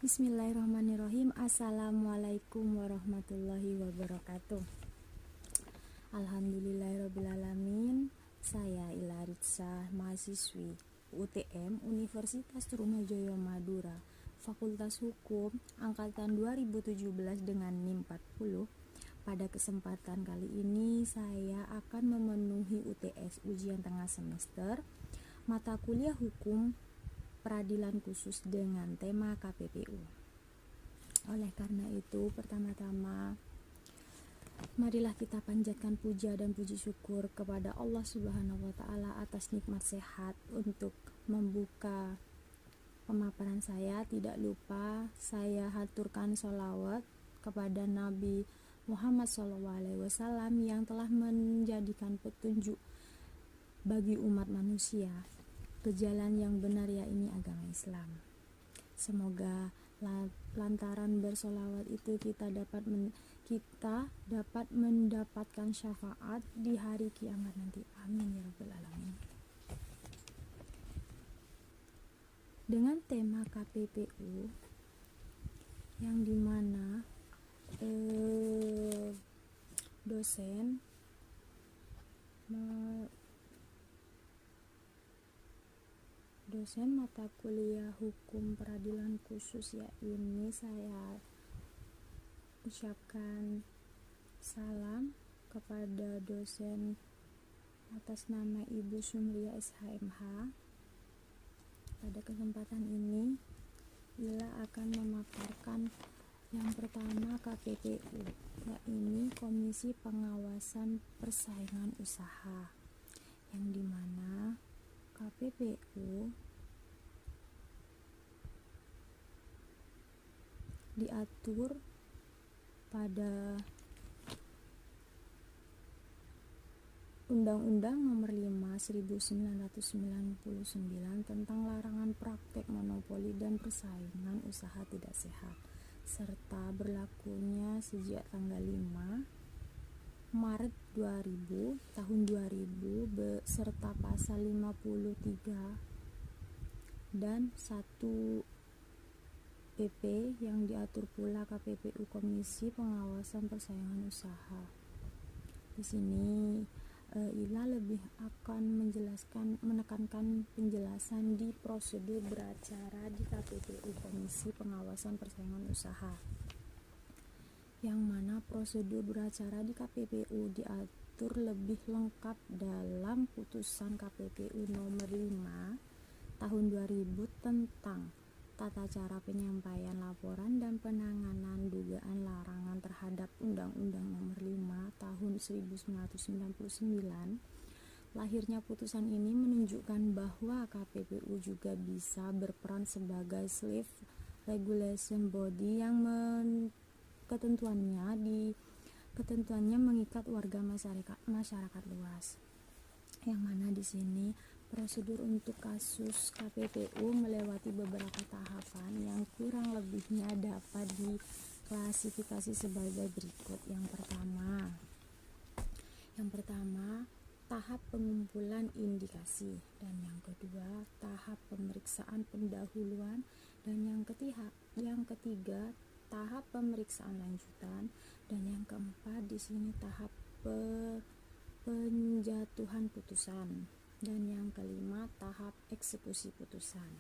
Bismillahirrahmanirrahim. Assalamualaikum warahmatullahi wabarakatuh. Alhamdulillahirrabbilalamin. Saya Ila Ritsa, mahasiswi UTM Universitas Trunojoyo Madura, Fakultas Hukum Angkatan 2017 dengan NIM 40. Pada kesempatan kali ini saya akan memenuhi UTS ujian tengah semester mata kuliah hukum peradilan khusus dengan tema KPPU. Oleh karena itu, pertama-tama marilah kita panjatkan puja dan puji syukur kepada Allah Subhanahu wa taala atas nikmat sehat. Untuk membuka pemaparan saya, tidak lupa saya haturkan sholawat kepada Nabi Muhammad SAW yang telah menjadikan petunjuk bagi umat manusia ke jalan yang benar, yakni agama Islam. Semoga lantaran bersolawat itu kita dapat mendapatkan syafaat di hari kiamat nanti. Amin ya rabbal alamin. Dengan tema KPPU yang dimana dosen mata kuliah hukum peradilan khusus, ya ini saya ucapkan salam kepada dosen atas nama Ibu Sumria SHMH. Pada kesempatan ini Ila akan memaparkan yang pertama KPPU, yakni Komisi Pengawasan Persaingan Usaha, yang dimana KPPU diatur pada Undang-Undang Nomor 5 1999 tentang larangan praktek monopoli dan persaingan usaha tidak sehat, serta berlakunya sejak tanggal 5 Maret 2000 tahun 2000 beserta pasal 53 dan 1 PP yang diatur pula KPPU, Komisi Pengawasan Persaingan Usaha. Di sini Ila lebih akan menekankan penjelasan di prosedur beracara di KPPU, Komisi Pengawasan Persaingan Usaha, yang mana prosedur beracara di KPPU diatur lebih lengkap dalam putusan KPPU nomor 5 tahun 2000 tentang tata cara penyampaian laporan dan penanganan dugaan larangan terhadap Undang-Undang Nomor 5 tahun 1999. Lahirnya putusan ini menunjukkan bahwa KPPU juga bisa berperan sebagai slave regulation body yang ketentuannya mengikat warga masyarakat luas, yang mana di sini prosedur untuk kasus KPPU melewati beberapa tahapan yang kurang lebihnya dapat diklasifikasi sebagai berikut. Yang pertama tahap pengumpulan indikasi, dan yang kedua tahap pemeriksaan pendahuluan, dan yang ketiga tahap pemeriksaan lanjutan, dan yang keempat di sini tahap penjatuhan putusan, dan yang kelima tahap eksekusi putusan.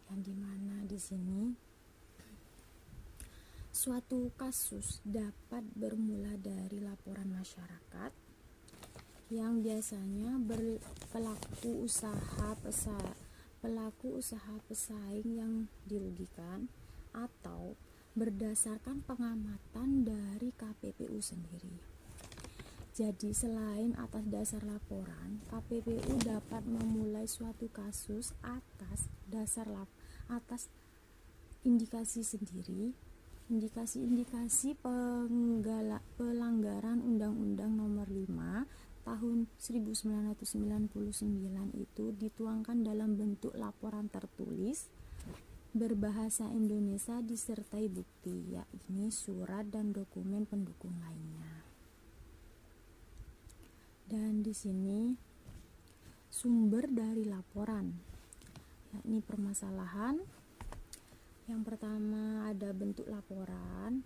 Yang dimana di sini suatu kasus dapat bermula dari laporan masyarakat yang biasanya pelaku usaha pesaing yang dirugikan, atau berdasarkan pengamatan dari KPPU sendiri. Jadi selain atas dasar laporan, KPPU dapat memulai suatu kasus atas indikasi sendiri, indikasi pelanggaran Undang-Undang Nomor 5 tahun 1999 itu dituangkan dalam bentuk laporan tertulis berbahasa Indonesia disertai bukti, yakni surat dan dokumen pendukung lainnya. Dan di sini sumber dari laporan, yakni permasalahan, Yang pertama ada bentuk laporan,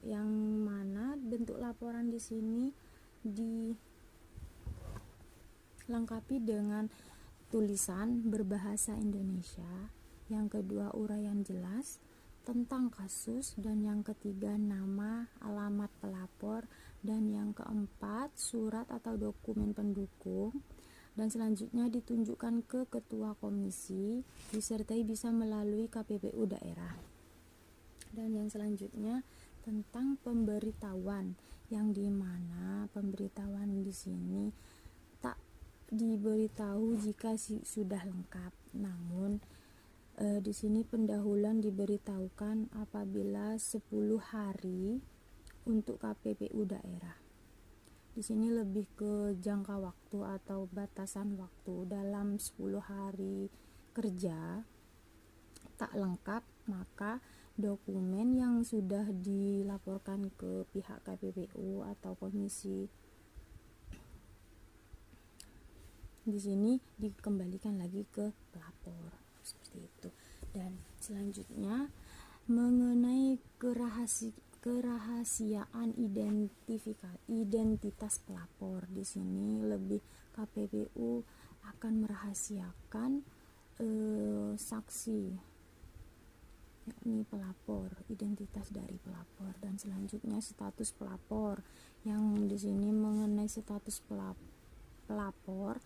yang mana bentuk laporan di sini dilengkapi dengan tulisan berbahasa Indonesia. Yang kedua uraian jelas tentang kasus, dan yang ketiga nama, alamat pelapor, dan yang keempat surat atau dokumen pendukung. Dan selanjutnya ditunjukkan ke ketua komisi, disertai bisa melalui KPPU daerah. Dan yang selanjutnya tentang pemberitahuan, yang dimana pemberitahuan di sini tak diberitahu jika sudah lengkap, namun di sini pendahuluan diberitahukan apabila 10 hari untuk KPPU daerah. Di sini lebih ke jangka waktu atau batasan waktu. Dalam 10 hari kerja tak lengkap, maka dokumen yang sudah dilaporkan ke pihak KPPU atau komisi di sini dikembalikan lagi ke pelapor, seperti itu. Dan selanjutnya mengenai kerahasiaan identitas pelapor. Di sini lebih KPPU akan merahasiakan saksi, yakni pelapor, identitas dari pelapor. Dan selanjutnya status pelapor, yang di sini mengenai status pelapor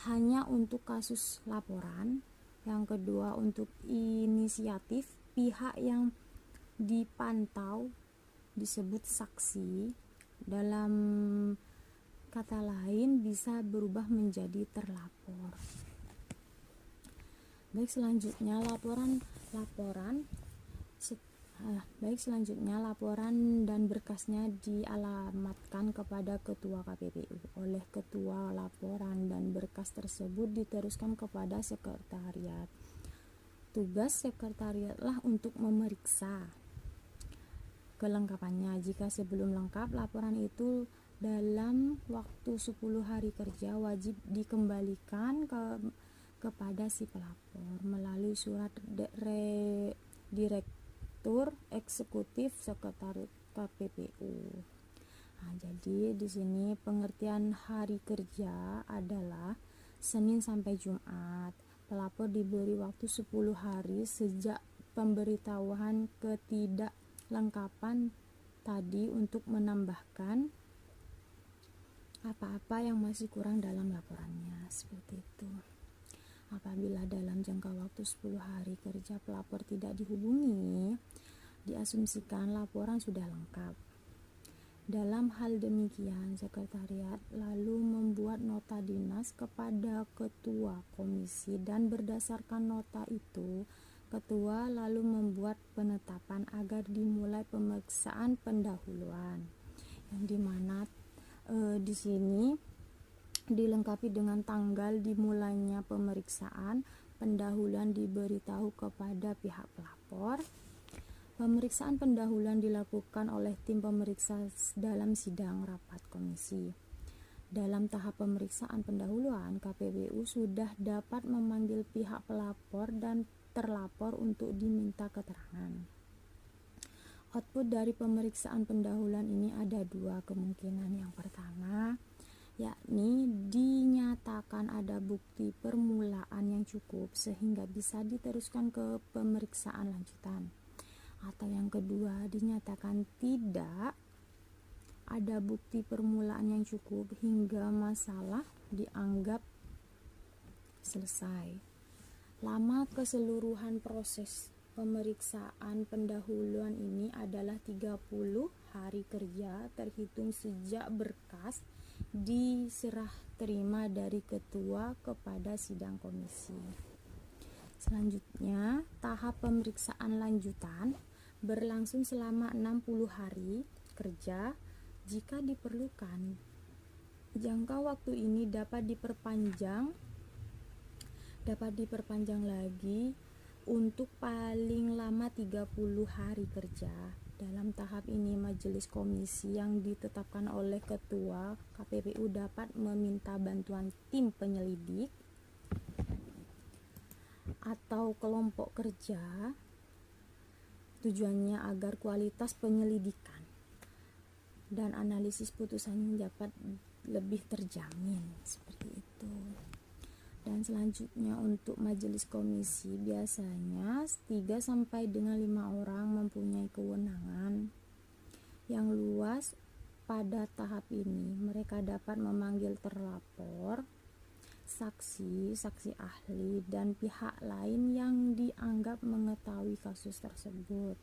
hanya untuk kasus laporan. Yang kedua untuk inisiatif pihak yang dipantau disebut saksi. Dalam kata lain bisa berubah menjadi terlapor. Baik, selanjutnya laporan dan berkasnya dialamatkan kepada ketua KPPU. Oleh ketua, laporan dan berkas tersebut diteruskan kepada sekretariat. Tugas sekretariatlah untuk memeriksa kelengkapannya. Jika sebelum lengkap, laporan itu dalam waktu 10 hari kerja wajib dikembalikan kepada si pelapor melalui surat Direktur Eksekutif Sekretariat KPPU. Nah, jadi di sini pengertian hari kerja adalah Senin sampai Jumat. Pelapor diberi waktu 10 hari sejak pemberitahuan ketidaklengkapan tadi untuk menambahkan apa-apa yang masih kurang dalam laporannya, seperti itu. Apabila dalam jangka waktu 10 hari kerja pelapor tidak dihubungi, diasumsikan laporan sudah lengkap. Dalam hal demikian, sekretariat lalu membuat nota dinas kepada ketua komisi, dan berdasarkan nota itu, ketua lalu membuat penetapan agar dimulai pemeriksaan pendahuluan, yang dimana di sini dilengkapi dengan tanggal dimulainya pemeriksaan. Pendahuluan diberitahu kepada pihak pelapor. Pemeriksaan pendahuluan dilakukan oleh tim pemeriksa dalam sidang rapat komisi. Dalam tahap pemeriksaan pendahuluan, KPPU sudah dapat memanggil pihak pelapor dan terlapor untuk diminta keterangan. Output dari pemeriksaan pendahuluan ini ada dua kemungkinan. Yang pertama, yakni dinyatakan ada bukti permulaan yang cukup sehingga bisa diteruskan ke pemeriksaan lanjutan. Atau yang kedua, dinyatakan tidak ada bukti permulaan yang cukup hingga masalah dianggap selesai. Lama keseluruhan proses pemeriksaan pendahuluan ini adalah 30 hari kerja terhitung sejak berkas diserah terima dari ketua kepada sidang komisi. Selanjutnya, tahap pemeriksaan lanjutan berlangsung selama 60 hari kerja. Jika diperlukan, jangka waktu ini dapat diperpanjang lagi untuk paling lama 30 hari kerja. Dalam tahap ini, majelis komisi yang ditetapkan oleh ketua KPPU dapat meminta bantuan tim penyelidik atau kelompok kerja Tujuannya agar kualitas penyelidikan dan analisis putusannya dapat lebih terjamin, seperti itu. Dan selanjutnya untuk majelis komisi biasanya 3 sampai dengan 5 orang mempunyai kewenangan yang luas pada tahap ini. Mereka dapat memanggil terlapor, saksi, saksi ahli, dan pihak lain yang dianggap mengetahui kasus tersebut.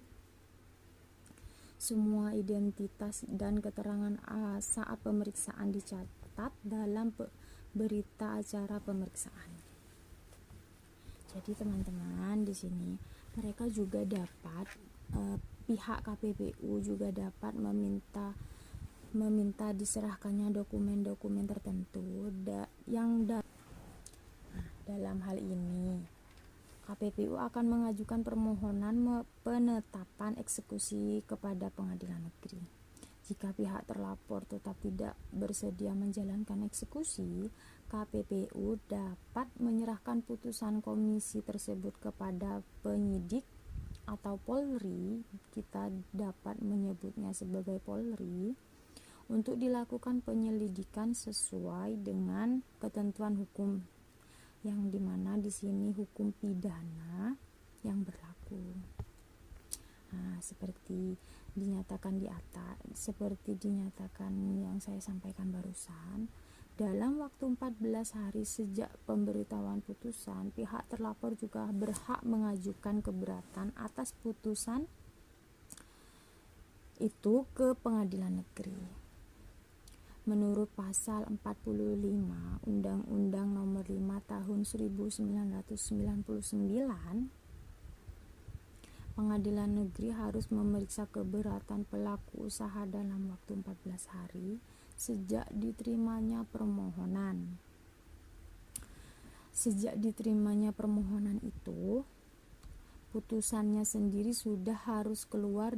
Semua identitas dan keterangan saat pemeriksaan dicatat dalam berita acara pemeriksaan. Jadi teman-teman, di sini mereka juga dapat pihak KPPU juga dapat meminta diserahkannya dokumen-dokumen tertentu dalam hal ini KPPU akan mengajukan permohonan penetapan eksekusi kepada pengadilan negeri. Jika pihak terlapor tetap tidak bersedia menjalankan eksekusi, KPPU dapat menyerahkan putusan komisi tersebut kepada penyidik atau Polri, kita dapat menyebutnya sebagai Polri, untuk dilakukan penyelidikan sesuai dengan ketentuan hukum, yang dimana di sini hukum pidana yang berlaku. Seperti dinyatakan di atas, seperti dinyatakan yang saya sampaikan barusan, dalam waktu 14 hari sejak pemberitahuan putusan, pihak terlapor juga berhak mengajukan keberatan atas putusan itu ke pengadilan negeri. Menurut pasal 45 Undang-Undang Nomor 5 Tahun 1999, pengadilan negeri harus memeriksa keberatan pelaku usaha dalam waktu 14 hari sejak diterimanya permohonan. Sejak diterimanya permohonan itu, putusannya sendiri sudah harus keluar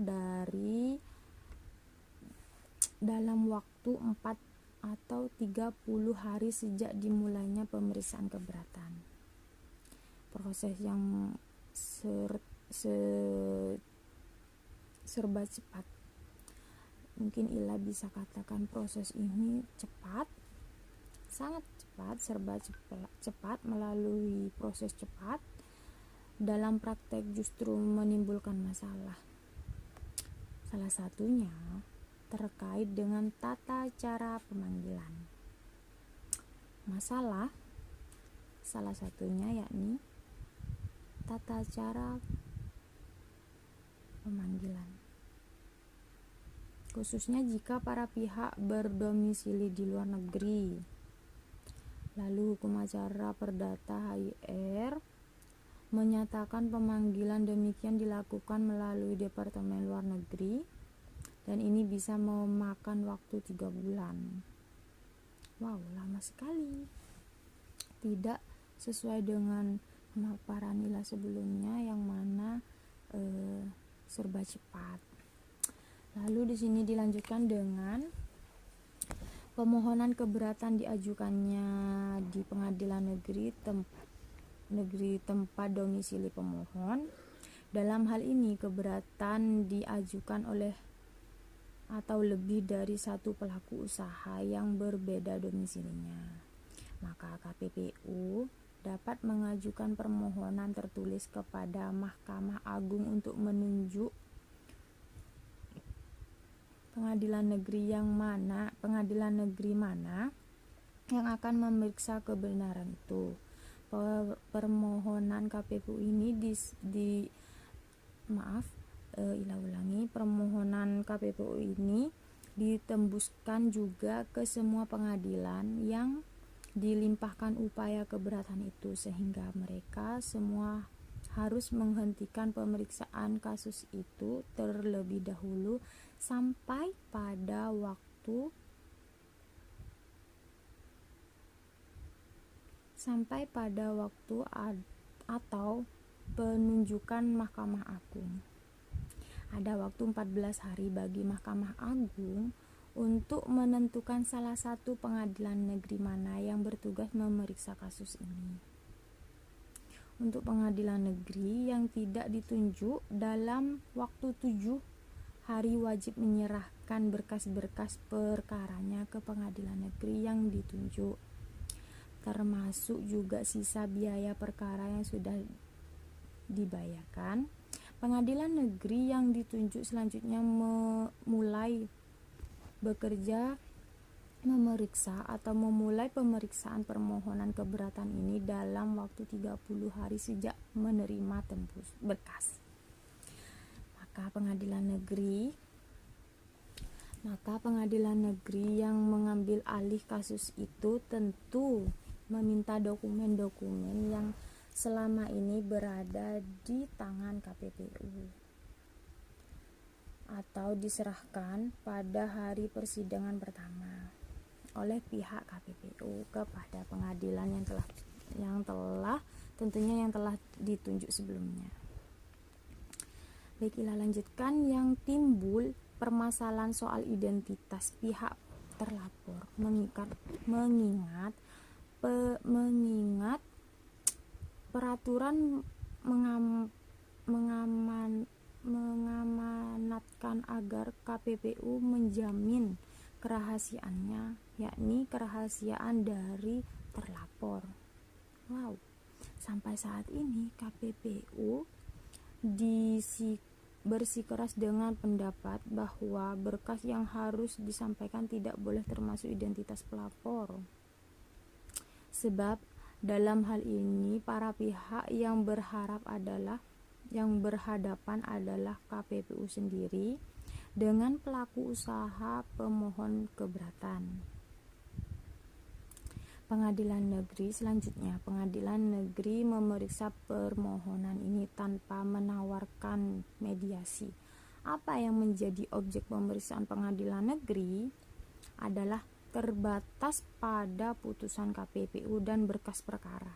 dalam waktu 4 atau 30 hari sejak dimulainya pemeriksaan keberatan. Proses yang serba cepat. Mungkin Ila bisa katakan proses ini cepat, sangat cepat, serba cepat. Melalui proses cepat dalam praktek justru menimbulkan masalah. Salah satunya terkait dengan tata cara pemanggilan. Masalah salah satunya yakni tata cara pemanggilan, khususnya jika para pihak berdomisili di luar negeri. Lalu Hukum Acara Perdata HIR menyatakan pemanggilan demikian dilakukan melalui Departemen Luar Negeri, dan ini bisa memakan waktu 3 bulan. Wow, lama sekali. Tidak sesuai dengan pemaparan Ila sebelumnya yang mana serba cepat. Lalu di sini dilanjutkan dengan pemohonan keberatan diajukannya di pengadilan negeri tempat domisili pemohon. Dalam hal ini keberatan diajukan oleh atau lebih dari satu pelaku usaha yang berbeda domisilinya. Maka KPPU dapat mengajukan permohonan tertulis kepada Mahkamah Agung untuk menunjuk pengadilan negeri mana yang akan memeriksa kebenaran itu. Permohonan KPPU ini permohonan KPPU ini ditembuskan juga ke semua pengadilan yang dilimpahkan upaya keberatan itu, sehingga mereka semua harus menghentikan pemeriksaan kasus itu terlebih dahulu sampai pada waktu atau penunjukan Mahkamah Agung. Ada waktu 14 hari bagi Mahkamah Agung untuk menentukan salah satu pengadilan negeri mana yang bertugas memeriksa kasus ini. Untuk pengadilan negeri yang tidak ditunjuk dalam waktu 7 hari wajib menyerahkan berkas-berkas perkaranya ke pengadilan negeri yang ditunjuk, termasuk juga sisa biaya perkara yang sudah dibayarkan. Pengadilan negeri yang ditunjuk selanjutnya mulai bekerja memeriksa atau memulai pemeriksaan permohonan keberatan ini dalam waktu 30 hari sejak menerima tembus berkas. Maka pengadilan negeri yang mengambil alih kasus itu tentu meminta dokumen-dokumen yang selama ini berada di tangan KPPU atau diserahkan pada hari persidangan pertama oleh pihak KPPU kepada pengadilan yang telah ditunjuk sebelumnya. Baiklah, lanjutkan. Yang timbul permasalahan soal identitas pihak terlapor mengingat peraturan mengamanatkan agar KPPU menjamin kerahasiaannya, yakni kerahasiaan dari terlapor. Sampai saat ini KPPU bersikeras dengan pendapat bahwa berkas yang harus disampaikan tidak boleh termasuk identitas pelapor. Sebab dalam hal ini para pihak yang berhadapan adalah KPPU sendiri dengan pelaku usaha pemohon keberatan. Pengadilan negeri memeriksa permohonan ini tanpa menawarkan mediasi. Apa yang menjadi objek pemeriksaan pengadilan negeri adalah terbatas pada putusan KPPU dan berkas perkara.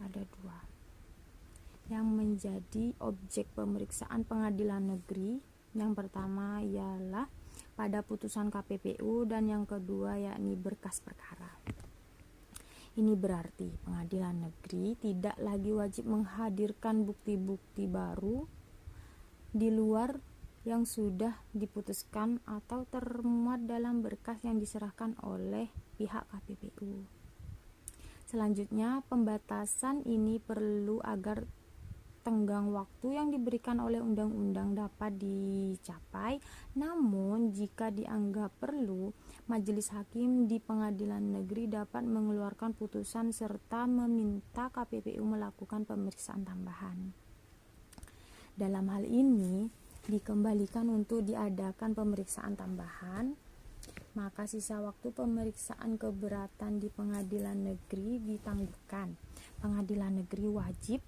Ada 2 yang menjadi objek pemeriksaan pengadilan negeri. Yang pertama ialah pada putusan KPPU dan yang kedua yakni berkas perkara. Ini berarti pengadilan negeri tidak lagi wajib menghadirkan bukti-bukti baru di luar yang sudah diputuskan atau termuat dalam berkas yang diserahkan oleh pihak KPPU. Selanjutnya, pembatasan ini perlu agar tenggang waktu yang diberikan oleh undang-undang dapat dicapai. Namun jika dianggap perlu, majelis hakim di pengadilan negeri dapat mengeluarkan putusan serta meminta KPPU melakukan pemeriksaan tambahan. Dalam hal ini dikembalikan untuk diadakan pemeriksaan tambahan, maka sisa waktu pemeriksaan keberatan di pengadilan negeri ditangguhkan. Pengadilan negeri wajib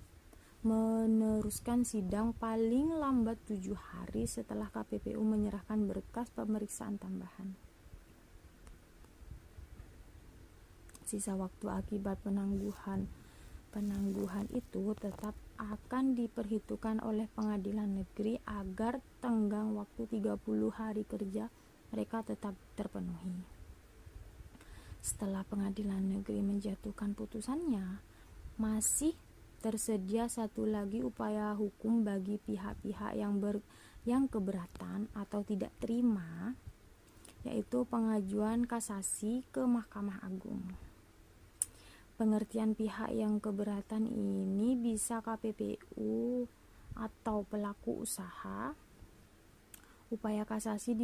meneruskan sidang paling lambat 7 hari setelah KPPU menyerahkan berkas pemeriksaan tambahan. Sisa waktu akibat penangguhan itu tetap akan diperhitungkan oleh pengadilan negeri agar tenggang waktu 30 hari kerja mereka tetap terpenuhi. Setelah pengadilan negeri menjatuhkan putusannya, masih tersedia satu lagi upaya hukum bagi pihak-pihak yang keberatan atau tidak terima, yaitu pengajuan kasasi ke Mahkamah Agung. Pengertian pihak yang keberatan ini bisa KPPU atau pelaku usaha. Upaya kasasi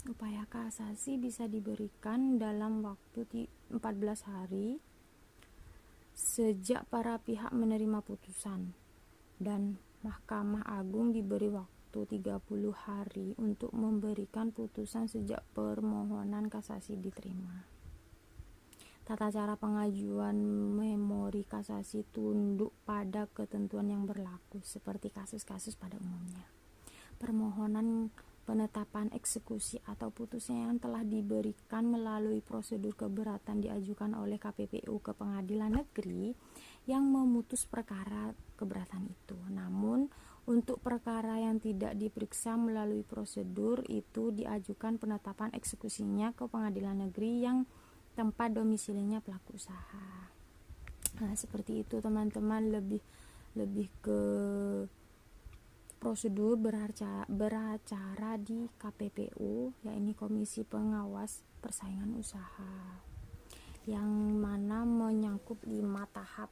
upaya kasasi bisa diberikan dalam waktu 14 hari sejak para pihak menerima putusan, dan Mahkamah Agung diberi waktu 30 hari untuk memberikan putusan sejak permohonan kasasi diterima. Tata cara pengajuan memori kasasi tunduk pada ketentuan yang berlaku seperti kasus-kasus pada umumnya. Permohonan penetapan eksekusi atau putusan yang telah diberikan melalui prosedur keberatan diajukan oleh KPPU ke pengadilan negeri yang memutus perkara keberatan itu. Namun untuk perkara yang tidak diperiksa melalui prosedur itu diajukan penetapan eksekusinya ke pengadilan negeri yang tempat domisilinya pelaku usaha. Nah, seperti itu teman-teman, lebih ke prosedur beracara di KPPU, yaitu Komisi Pengawas Persaingan Usaha, yang mana menyangkut 5 tahap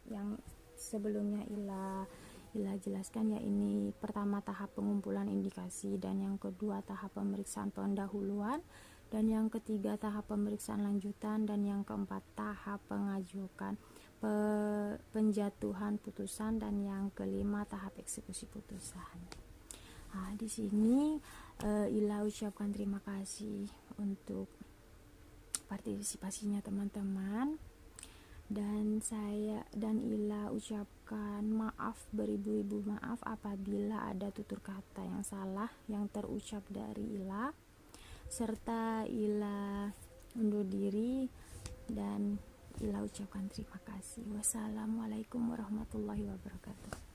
yang sebelumnya Ila jelaskan, yaitu pertama tahap pengumpulan indikasi, dan yang kedua tahap pemeriksaan pendahuluan, dan yang ketiga tahap pemeriksaan lanjutan, dan yang keempat tahap pengajukan penjatuhan putusan, dan yang kelima tahap eksekusi putusan. Nah, di sini Ila ucapkan terima kasih untuk partisipasinya teman-teman, dan Ila ucapkan maaf beribu-ribu maaf apabila ada tutur kata yang salah yang terucap dari Ila, serta Ila undur diri dan Ila ucapkan terima kasih. Wassalamualaikum warahmatullahi wabarakatuh.